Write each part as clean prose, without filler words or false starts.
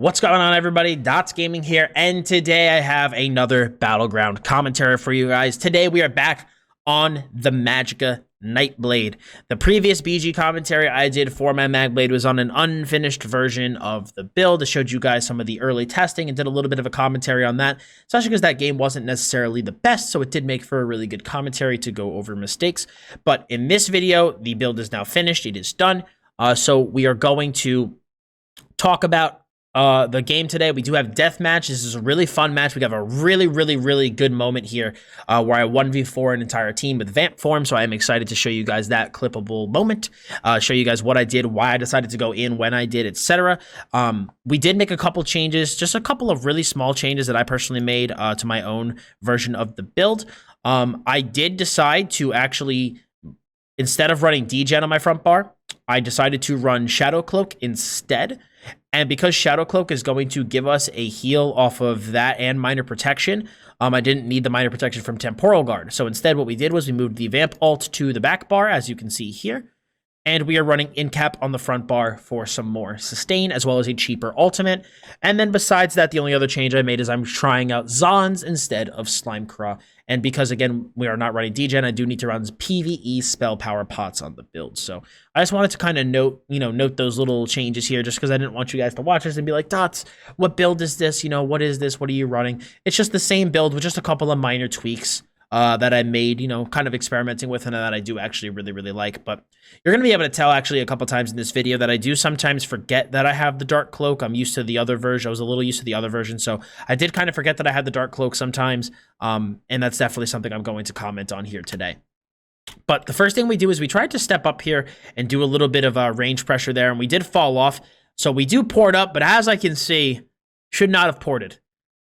What's going on, everybody? Dots Gaming here, and today I have another Battleground commentary for you guys. Today we are back on the Magicka Nightblade. The previous BG commentary I did for my Magblade was on an unfinished version of the build. I showed you guys some of the early testing and did a little bit of a commentary on that, especially because that game wasn't necessarily the best, so it did make for a really good commentary to go over mistakes. But in this video, the build is now finished. It is done. So we are going to talk about the game today. We do have deathmatch. This is a really fun match. We have a really good moment here where I 1v4 an entire team with vamp form, so I am excited to show you guys that clippable moment, show you guys what I did, why I decided to go in when I did, etc. We did make a couple changes, just a couple of really small changes that I personally made to my own version of the build. I did decide to actually, instead of running degen on my front bar, I decided to run Shadow Cloak instead. And because Shadow Cloak is going to give us a heal off of that and minor protection, I didn't need the minor protection from Temporal Guard. So instead what we did was we moved the Vamp ult to the back bar, as you can see here. And we are running Incap on the front bar for some more sustain, as well as a cheaper ultimate. And then besides that, the only other change I made is I'm trying out Zons instead of Slimecraw. And because, again, we are not running degen, I do need to run PvE spell power pots on the build. So I just wanted to kind of note those little changes here, just because I didn't want you guys to watch this and be like, Dots, what build is this? What is this? What are you running? It's just the same build with just a couple of minor tweaks that I made, kind of experimenting with, and that I do actually really like. But you're going to be able to tell actually a couple times in this video that I do sometimes forget that I have the Dark Cloak. I'm used to the other version. I was a little used to the other version, so I did kind of forget that I had the Dark Cloak sometimes, and that's definitely something I'm going to comment on here today. But the first thing we do is we tried to step up here and do a little bit of range pressure there, and we did fall off. So we do port up, but as I can see, should not have ported.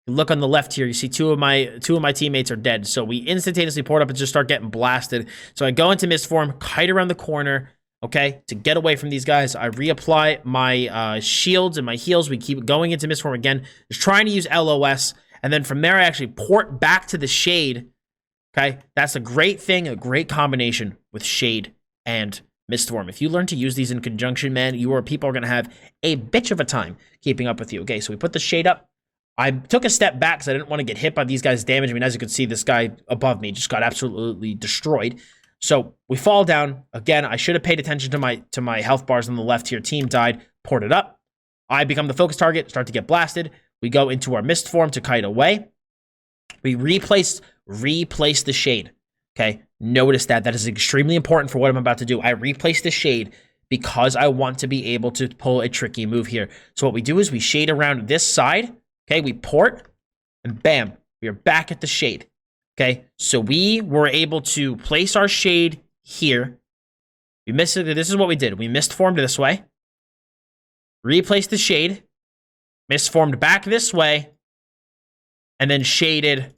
Look on the left here, you see two of my teammates are dead. So we instantaneously port up and just start getting blasted. So I go into mist form, kite around the corner, okay, to get away from these guys. I reapply my shields and my heals. We keep going into mist form again, just trying to use LOS. And then from there, I actually port back to the shade. Okay, that's a great thing, a great combination with shade and mist form. If you learn to use these in conjunction, man, people are going to have a bitch of a time keeping up with you. Okay, so we put the shade up. I took a step back because I didn't want to get hit by these guys' damage. I mean, as you can see, this guy above me just got absolutely destroyed. So we fall down. Again, I should have paid attention to my health bars on the left here. Team died, ported up. I become the focus target, start to get blasted. We go into our mist form to kite away. We replace the shade. Okay, notice that. That is extremely important for what I'm about to do. I replace the shade because I want to be able to pull a tricky move here. So what we do is we shade around this side. Okay, we port, and bam, we are back at the shade. Okay, so we were able to place our shade here. We missed it. This is what we did. We mist formed this way, replaced the shade, mist formed back this way, and then shaded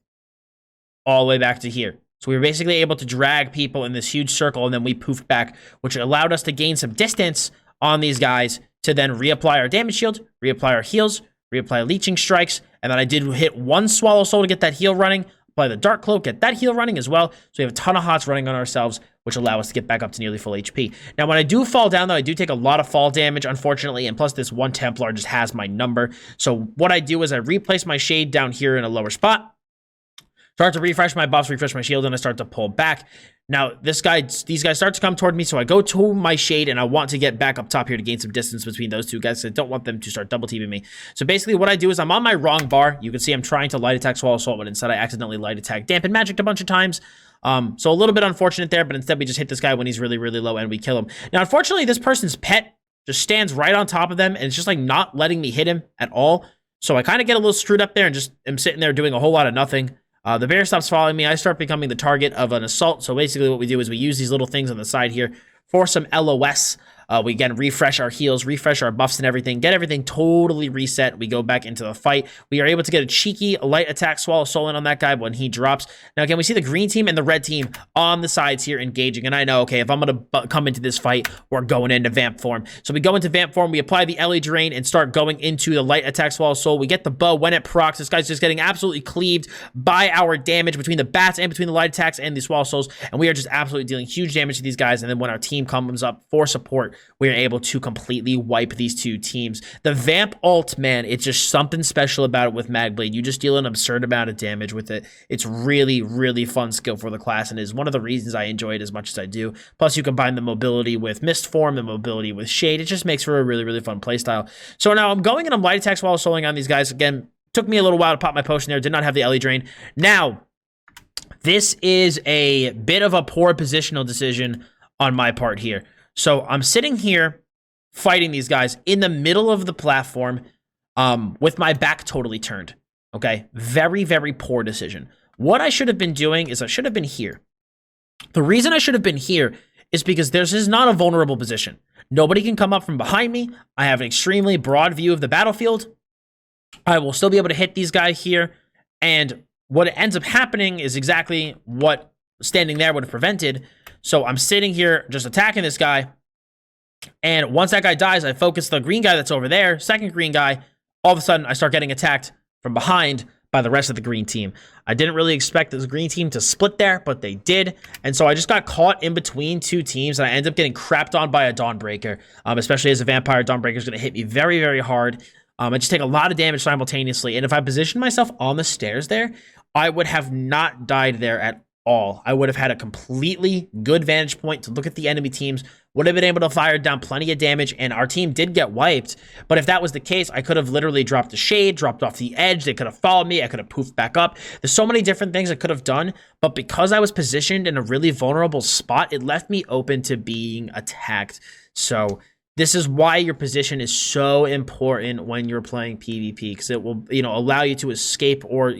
all the way back to here. So we were basically able to drag people in this huge circle, and then we poofed back, which allowed us to gain some distance on these guys to then reapply our damage shield, reapply our heals, reapply leeching strikes, and then I did hit one swallow soul to get that heal running, apply the Dark Cloak, get that heal running as well. So we have a ton of hots running on ourselves, which allow us to get back up to nearly full HP. Now, when I do fall down, though, I do take a lot of fall damage, unfortunately, and plus this one Templar just has my number. So what I do is I replace my shade down here in a lower spot, start to refresh my buffs, refresh my shield, and I start to pull back. Now, these guys start to come toward me, so I go to my shade, and I want to get back up top here to gain some distance between those two guys. I don't want them to start double teaming me. So basically, what I do is I'm on my wrong bar. You can see I'm trying to light attack Swallow Assault, but instead I accidentally light attack Dampen Magic a bunch of times. So a little bit unfortunate there, but instead we just hit this guy when he's really low, and we kill him. Now, unfortunately, this person's pet just stands right on top of them, and it's just like not letting me hit him at all. So I kind of get a little screwed up there and just am sitting there doing a whole lot of nothing. The bear stops following me. I start becoming the target of an assault. So basically what we do is we use these little things on the side here for some LOS. We again refresh our heals, refresh our buffs and everything, get everything totally reset. We go back into the fight. We are able to get a cheeky light attack Swallow Soul in on that guy when he drops. Now again, we see the green team and the red team on the sides here engaging. And I know, okay, if I'm going to come into this fight, we're going into Vamp form. So we go into Vamp form, we apply the LA Drain and start going into the light attack Swallow Soul. We get the bow when it procs. This guy's just getting absolutely cleaved by our damage between the bats and between the light attacks and the Swallow Souls. And we are just absolutely dealing huge damage to these guys. And then when our team comes up for support, we are able to completely wipe these two teams. The Vamp ult, man, it's just something special about it with Magblade. You just deal an absurd amount of damage with it. It's really, really fun skill for the class, and is one of the reasons I enjoy it as much as I do. Plus, you combine the mobility with Mist Form, the mobility with Shade. It just makes for a really, really fun playstyle. So now I'm going and I'm light attacks while soloing on these guys. Again, took me a little while to pop my potion there. Did not have the Ellie Drain. Now, this is a bit of a poor positional decision on my part here. So I'm sitting here fighting these guys in the middle of the platform with my back totally turned. Okay, very, very poor decision. What I should have been doing is I should have been here. The reason I should have been here is because this is not a vulnerable position. Nobody can come up from behind me. I have an extremely broad view of the battlefield. I will still be able to hit these guys here, and what ends up happening is exactly what standing there would have prevented. So I'm sitting here just attacking this guy, and once that guy dies, I focus the green guy that's over there, second green guy. All of a sudden, I start getting attacked from behind by the rest of the green team. I didn't really expect this green team to split there, but they did. And so I just got caught in between two teams, and I ended up getting crapped on by a Dawnbreaker, especially as a vampire. Dawnbreaker is going to hit me very, very hard. I just take a lot of damage simultaneously. And if I positioned myself on the stairs there, I would have not died there at all. I would have had a completely good vantage point to look at the enemy teams, would have been able to fire down plenty of damage, and our team did get wiped. But if that was the case, I could have literally dropped the shade, dropped off the edge. They could have followed me. I could have poofed back up. There's so many different things I could have done, but because I was positioned in a really vulnerable spot, it left me open to being attacked. So this is why your position is so important when you're playing PvP, because it will, allow you to escape or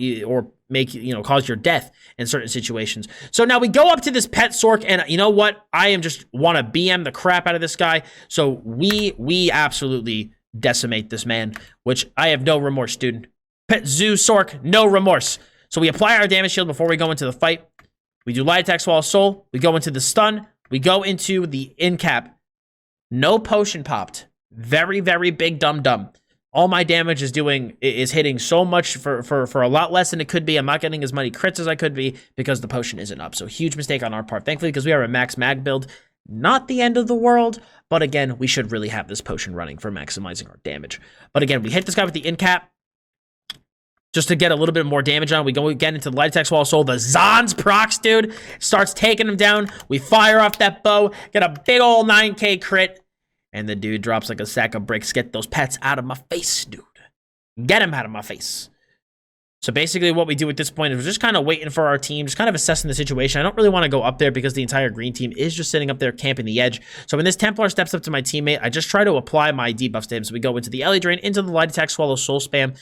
make, cause your death in certain situations. So now we go up to this pet Sork, and you know what? I am just want to BM the crap out of this guy. So we absolutely decimate this man, which I have no remorse, dude. Pet Zoo Sork, no remorse. So we apply our damage shield before we go into the fight. We do light attack, swallow soul. We go into the stun. We go into the in cap. No potion popped. Very, very big dum-dum. All my damage is hitting so much for a lot less than it could be. I'm not getting as many crits as I could be because the potion isn't up. So huge mistake on our part. Thankfully, because we are a max mag build, not the end of the world. But again, we should really have this potion running for maximizing our damage. But again, we hit this guy with the in cap just to get a little bit more damage on. We go again into the light attack swallow soul. The Zaan's procs, dude, starts taking him down. We fire off that bow, get a big old 9k crit, and the dude drops like a sack of bricks. Get those pets out of my face, dude. Get him out of my face. So basically what we do at this point is we're just kind of waiting for our team, just kind of assessing the situation. I don't really want to go up there because the entire green team is just sitting up there camping the edge. So when this Templar steps up to my teammate, I just try to apply my debuffs to him. So we go into the Ellie Drain, into the light attack swallow soul spam.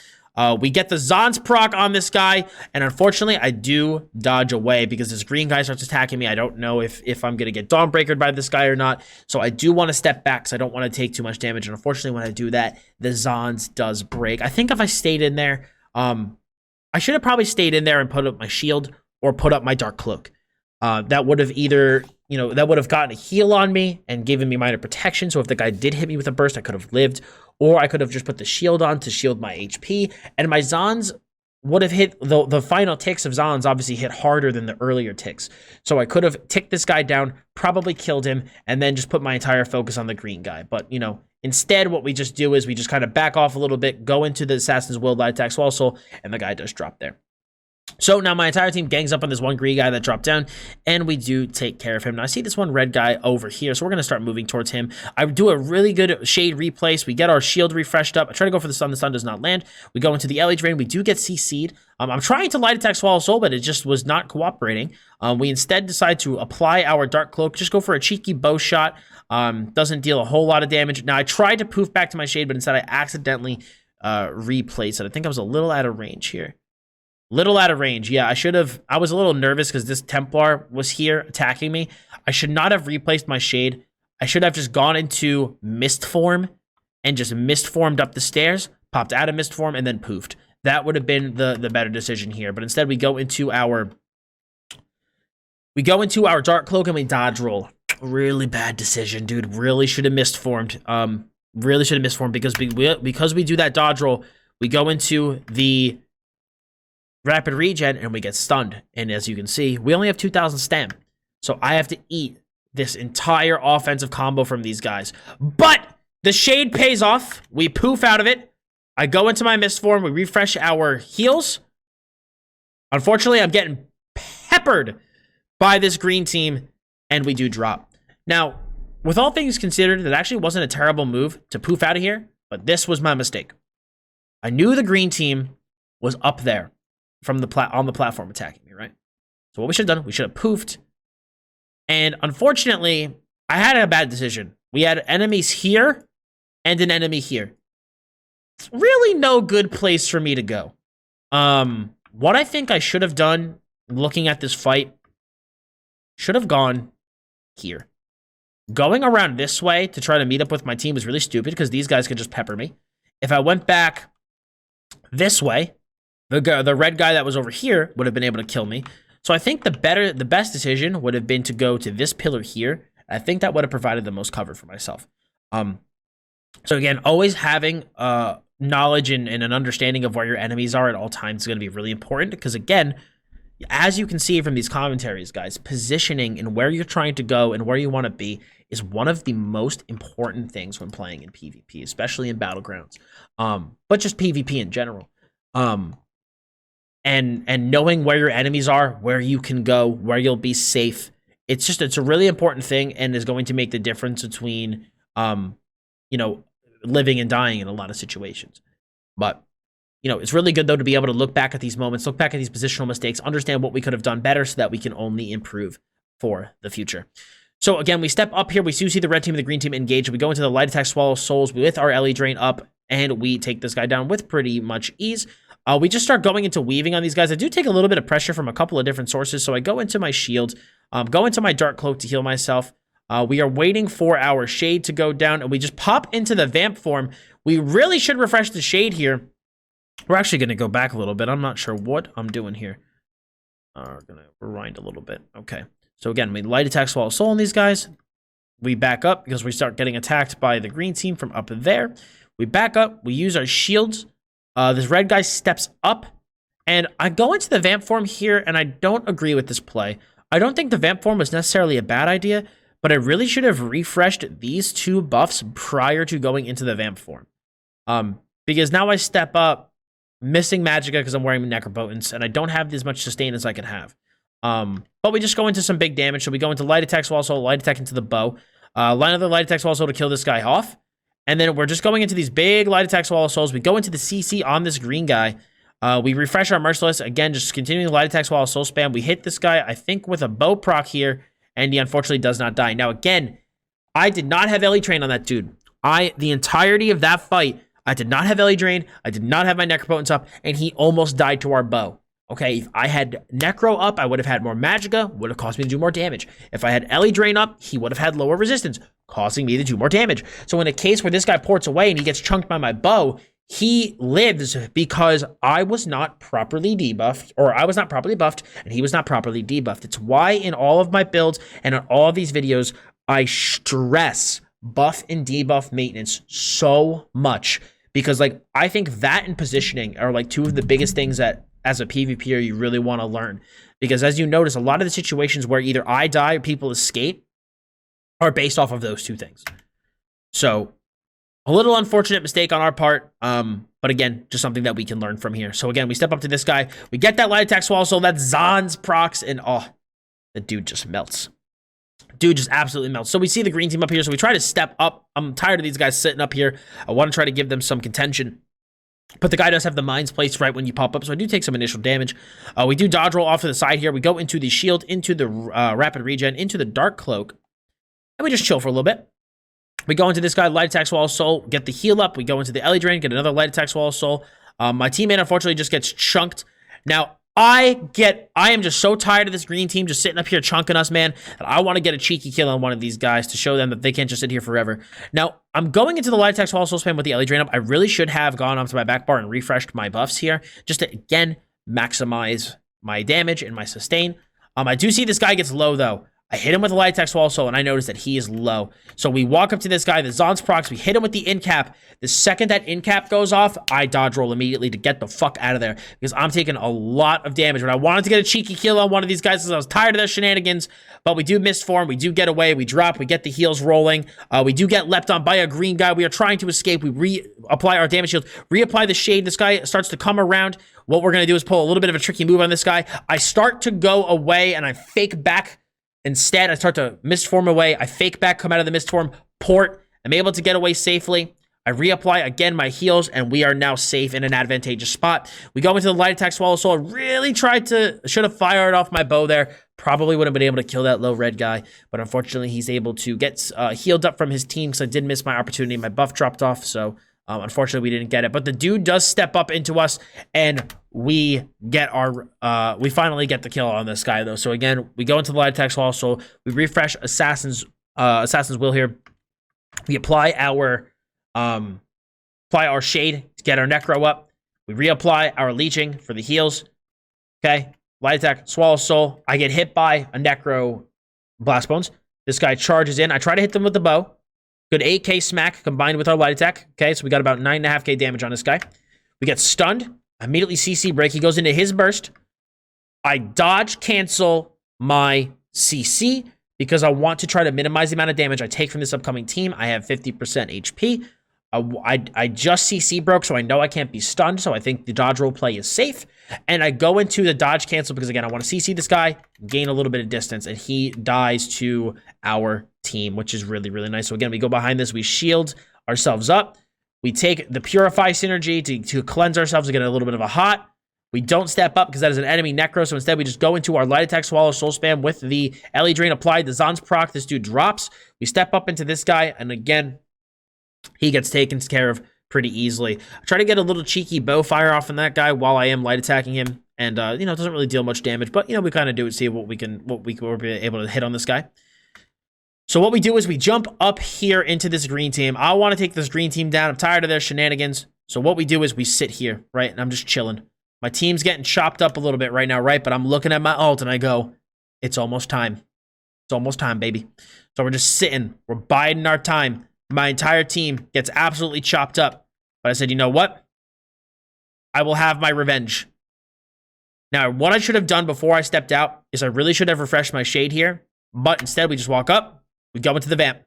We get the Zaan's proc on this guy, and unfortunately, I do dodge away because this green guy starts attacking me. I don't know if I'm going to get Dawnbreakered by this guy or not, so I do want to step back because I don't want to take too much damage, and unfortunately, when I do that, the Zaan's does break. I think if I stayed in there, I should have probably stayed in there and put up my shield or put up my Dark Cloak. That would have either, that would have gotten a heal on me and given me minor protection, so if the guy did hit me with a burst, I could have lived. Or I could have just put the shield on to shield my HP, and my Zaan's would have hit, the final ticks of Zaan's obviously hit harder than the earlier ticks. So I could have ticked this guy down, probably killed him, and then just put my entire focus on the green guy. But, instead what we just do is we just kind of back off a little bit, go into the Assassin's Will, light attack swallow soul, and the guy does drop there. So now my entire team gangs up on this one green guy that dropped down, and we do take care of him. Now I see this one red guy over here, so we're going to start moving towards him. I do a really good shade replace. We get our shield refreshed up. I try to go for the sun does not land. We go into the Ellie Drain. We do get CC'd. I'm trying to light attack swallow soul, but it just was not cooperating. We instead decide to apply our Dark Cloak, just go for a cheeky bow shot. Doesn't deal a whole lot of damage. Now I tried to poof back to my shade, but instead I accidentally replaced it. I think I was a little out of range here. Little out of range. Yeah, I was a little nervous because this Templar was here attacking me. I should not have replaced my shade. I should have just gone into mist form and just mist formed up the stairs, popped out of mist form, and then poofed. That would have been the better decision here. But instead we go into our Dark Cloak and we dodge roll. Really bad decision, dude. Really should have mist formed. Really should have mist formed because we do that dodge roll, we go into the rapid regen and we get stunned, and as you can see, we only have 2,000 stam, so I have to eat this entire offensive combo from these guys. But the shade pays off. We poof out of it. I go into my mist form. We refresh our heals. Unfortunately, I'm getting peppered by this green team, and we do drop. Now, with all things considered, that actually wasn't a terrible move to poof out of here, but this was my mistake. I knew the green team was up there from on the platform attacking me, right? So what we should have done, we should have poofed. And unfortunately, I had a bad decision. We had enemies here and an enemy here. It's really no good place for me to go. What I think I should have done, looking at this fight, should have gone here. Going around this way to try to meet up with my team was really stupid because these guys could just pepper me. If I went back this way, the red guy that was over here would have been able to kill me. So I think the best decision would have been to go to this pillar here. I think that would have provided the most cover for myself. So again, always having knowledge and an understanding of where your enemies are at all times is going to be really important because again, as you can see from these commentaries, guys, positioning and where you're trying to go and where you want to be is one of the most important things when playing in PvP, especially in Battlegrounds, but just PvP in general. And knowing where your enemies are, where you can go, where you'll be safe. It's a really important thing and is going to make the difference between, living and dying in a lot of situations. But, it's really good, though, to be able to look back at these moments, look back at these positional mistakes, understand what we could have done better so that we can only improve for the future. So, again, we step up here. We do see the red team and the green team engage. We go into the light attack swallow souls with our LE drain up, and we take this guy down with pretty much ease. We just start going into weaving on these guys. I do take a little bit of pressure from a couple of different sources, so I go into my shield, go into my dark cloak to heal myself. We are waiting for our shade to go down, and we just pop into the vamp form. We really should refresh the shade here. We're actually going to go back a little bit. I'm not sure what I'm doing here. We're going to rewind a little bit. Okay. So again, we light attack swallow soul on these guys. We back up because we start getting attacked by the green team from up there. We back up. We use our shields. This red guy steps up. And I go into the vamp form here, and I don't agree with this play. I don't think the vamp form was necessarily a bad idea, but I really should have refreshed these two buffs prior to going into the vamp form. Because now I step up, missing Magicka because I'm wearing Necropotence, and I don't have as much sustain as I could have. But we just go into some big damage. So we go into light attack swallow soul, light attack into the bow. Line of the light attack swallow soul to kill this guy off. And then we're just going into these big light attack swallow souls. We go into the CC on this green guy. We refresh our merciless. Again, just continuing the light attack swallow soul spam. We hit this guy, I think, with a bow proc here, and he unfortunately does not die. Now, again, I did not have LE Train on that dude. The entirety of that fight, I did not have LE Drain, I did not have my Necropotence up, and he almost died to our bow. Okay, if I had Necro up, I would have had more Magicka, would have caused me to do more damage. If I had LE Drain up, he would have had lower resistance, causing me to do more damage. So in a case where this guy ports away and he gets chunked by my bow, he lives because I was not properly debuffed, or I was not properly buffed, and he was not properly debuffed. It's why in all of my builds and in all of these videos, I stress buff and debuff maintenance so much. Because, I think that and positioning are, two of the biggest things that, as a PvPer, you really want to learn. Because, as you notice, a lot of the situations where either I die or people escape are based off of those two things. So, a little unfortunate mistake on our part. But, again, just something that we can learn from here. So, again, we step up to this guy. We get that light attack swallow soul. That's Zahn's procs. And, the dude just melts. Dude just absolutely melts. So we see the green team up here. So we try to step up. I'm tired of these guys sitting up here. I want to try to give them some contention. But the guy does have the mines placed right when you pop up. So I do take some initial damage. We do dodge roll off to the side here. We go into the shield, into the rapid regen, into the dark cloak. And we just chill for a little bit. We go into this guy, light attack swallow soul, get the heal up. We go into the LE drain, get another light attack swallow soul. My teammate unfortunately just gets chunked. Now, I am just so tired of this green team just sitting up here chunking us, man, that I want to get a cheeky kill on one of these guys to show them that they can't just sit here forever. Now, I'm going into the light attack swallow soul spam with the LE drain up. I really should have gone onto my back bar and refreshed my buffs here just to, again, maximize my damage and my sustain. I do see this guy gets low, though. I hit him with a light attack swallow soul, and I notice that he is low. So we walk up to this guy, the Zon's procs, we hit him with the in cap. The second that in cap goes off, I dodge roll immediately to get the fuck out of there because I'm taking a lot of damage. But I wanted to get a cheeky kill on one of these guys because I was tired of their shenanigans, but we do miss form, we do get away, we drop, we get the heals rolling. We do get leapt on by a green guy. We are trying to escape. We reapply our damage shield, reapply the shade. This guy starts to come around. What we're going to do is pull a little bit of a tricky move on this guy. I start to go away and I fake back. Instead, I start to mistform away. I fake back, come out of the mistform, port. I'm able to get away safely. I reapply again my heals, and we are now safe in an advantageous spot. We go into the light attack swallow soul. I really should have fired off my bow there. Probably would have been able to kill that low red guy, but unfortunately, he's able to get healed up from his team because I did miss my opportunity. My buff dropped off, so unfortunately, we didn't get it. But the dude does step up into us, and we get our we finally get the kill on this guy though. So again, we go into the light attack swallow soul. We refresh Assassin's Will here. We apply our shade to get our necro up. We reapply our leeching for the heals. Okay, light attack swallow soul. I get hit by a necro blast bones. This guy charges in. I try to hit them with the bow. Good 8k smack combined with our light attack. Okay, so we got about 9.5k damage on this guy. We get stunned. Immediately CC break. He goes into his burst. I dodge cancel my CC because I want to try to minimize the amount of damage I take from this upcoming team. I have 50% HP. I just CC broke, so I know I can't be stunned, so I think the dodge roll play is safe. And I go into the dodge cancel because, again, I want to CC this guy, gain a little bit of distance, and he dies to our team, which is really, really nice. So, again, we go behind this. We shield ourselves up. We take the Purify synergy to cleanse ourselves to get a little bit of a hot. We don't step up because that is an enemy necro, so instead we just go into our light attack swallow soul spam with the Ellie Drain applied. The Zon's proc, this dude drops. We step up into this guy, and again, he gets taken care of pretty easily. I try to get a little cheeky bow fire off on that guy while I am light attacking him, and it doesn't really deal much damage, but we kind of do it, see what we were able to hit on this guy. So what we do is we jump up here into this green team. I want to take this green team down. I'm tired of their shenanigans. So what we do is we sit here, right? And I'm just chilling. My team's getting chopped up a little bit right now, right? But I'm looking at my ult and I go, it's almost time. It's almost time, baby. So we're just sitting. We're biding our time. My entire team gets absolutely chopped up. But I said, you know what? I will have my revenge. Now, what I should have done before I stepped out is I really should have refreshed my shade here. But instead, we just walk up. We go into the vamp.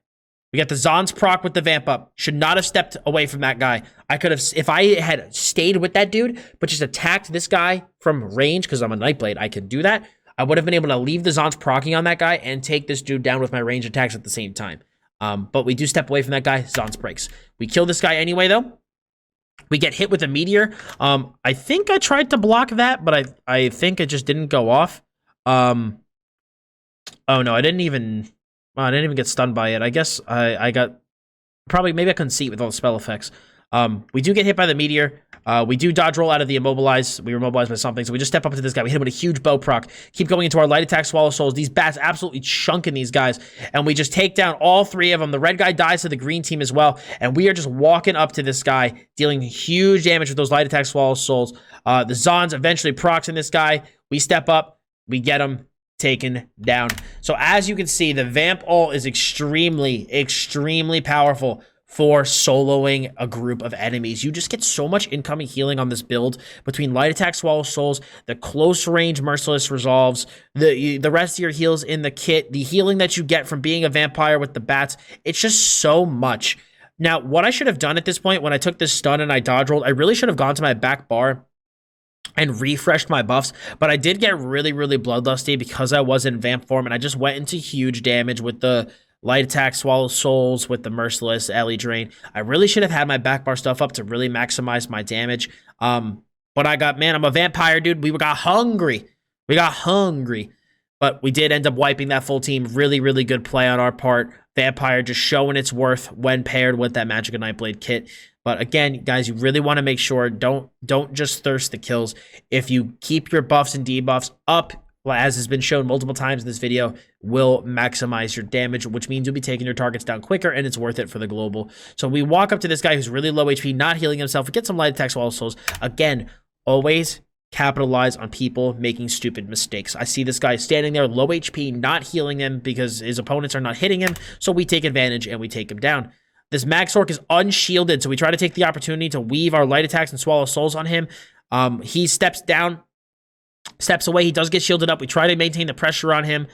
We get the Zon's proc with the vamp up. Should not have stepped away from that guy. I could have, if I had stayed with that dude, but just attacked this guy from range, because I'm a Nightblade, I could do that. I would have been able to leave the Zon's procking on that guy and take this dude down with my range attacks at the same time. But we do step away from that guy. Zon's breaks. We kill this guy anyway, though. We get hit with a meteor. I think I tried to block that, but I think it just didn't go off. Oh, no, I didn't even get stunned by it. I guess I got... maybe I couldn't see it with all the spell effects. We do get hit by the meteor. We do dodge roll out of the immobilize. We were immobilized by something, so we just step up to this guy. We hit him with a huge bow proc. Keep going into our light attack swallow souls. These bats absolutely chunking these guys, and we just take down all three of them. The red guy dies to the green team as well, and we are just walking up to this guy, dealing huge damage with those light attack swallow souls. The Zons eventually procs in this guy. We step up. We get him taken down. So as you can see, the Vamp ult is extremely, extremely powerful for soloing a group of enemies. You just get so much incoming healing on this build between light attack swallow souls, the close range merciless resolves, the rest of your heals in the kit, the healing that you get from being a vampire with the bats. It's just so much. Now, what I should have done at this point when I took this stun and I dodge rolled, I really should have gone to my back bar and refreshed my buffs, but I did get really, really bloodlusty because I was in vamp form, and I just went into huge damage with the light attack swallow souls, with the merciless Ellie Drain. I really should have had my back bar stuff up to really maximize my damage. But I got, man, I'm a vampire, dude. We got hungry. We got hungry. But we did end up wiping that full team. Really, really good play on our part. Vampire just showing its worth when paired with that Magicka Nightblade kit. But again, guys, you really want to make sure, don't just thirst the kills. If you keep your buffs and debuffs up, as has been shown multiple times in this video, will maximize your damage, which means you'll be taking your targets down quicker, and it's worth it for the global. So we walk up to this guy who's really low HP, not healing himself. We get some light attack swallow souls. Again, always capitalize on people making stupid mistakes. I see this guy standing there, low HP, not healing him because his opponents are not hitting him, so we take advantage and we take him down. This Magsork is unshielded, so we try to take the opportunity to weave our light attacks and swallow souls on him. He steps down, steps away. He does get shielded up. We try to maintain the pressure on him.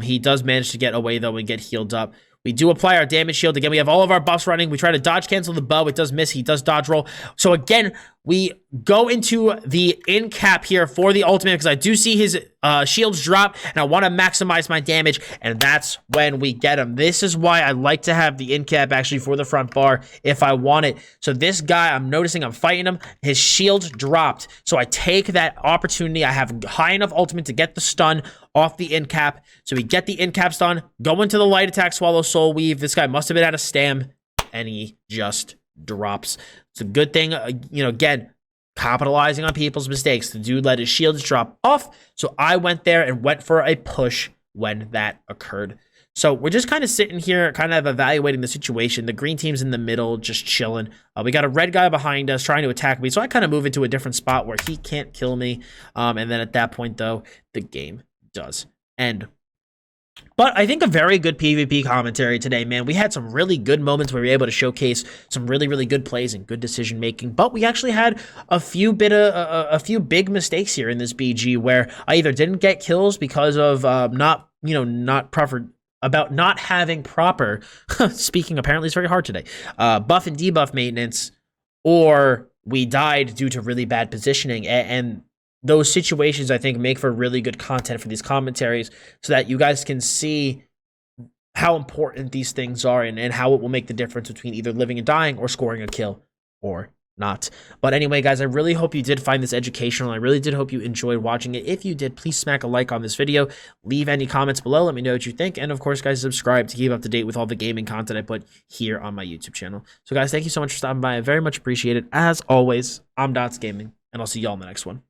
He does manage to get away, though, and get healed up. We do apply our damage shield. Again, we have all of our buffs running. We try to dodge cancel the bow. It does miss. He does dodge roll. So again, we go into the in cap here for the ultimate because I do see his shields drop and I want to maximize my damage, and that's when we get him. This is why I like to have the in cap actually for the front bar if I want it. So this guy, I'm noticing I'm fighting him. His shield dropped. So I take that opportunity. I have high enough ultimate to get the stun off the in cap. So we get the in cap stun, go into the light attack, swallow soul weave. This guy must have been out of stam, and he just drops. It's a good thing, again, capitalizing on people's mistakes. The dude let his shields drop off, so I went there and went for a push when that occurred. So we're just kind of sitting here, kind of evaluating the situation. The green team's in the middle, just chilling. We got a red guy behind us trying to attack me, so I kind of move into a different spot where he can't kill me. And then at that point, though, the game does end. But I think a very good PvP commentary today, man. We had some really good moments where we were able to showcase some really, really good plays and good decision making. But we actually had a few big mistakes here in this BG where I either didn't get kills because of not having proper speaking apparently it's very hard today. Buff and debuff maintenance, or we died due to really bad positioning, and those situations, I think, make for really good content for these commentaries so that you guys can see how important these things are and how it will make the difference between either living and dying or scoring a kill or not. But anyway, guys, I really hope you did find this educational. I really did hope you enjoyed watching it. If you did, please smack a like on this video. Leave any comments below. Let me know what you think. And, of course, guys, subscribe to keep up to date with all the gaming content I put here on my YouTube channel. So, guys, thank you so much for stopping by. I very much appreciate it. As always, I'm Dots Gaming, and I'll see y'all in the next one.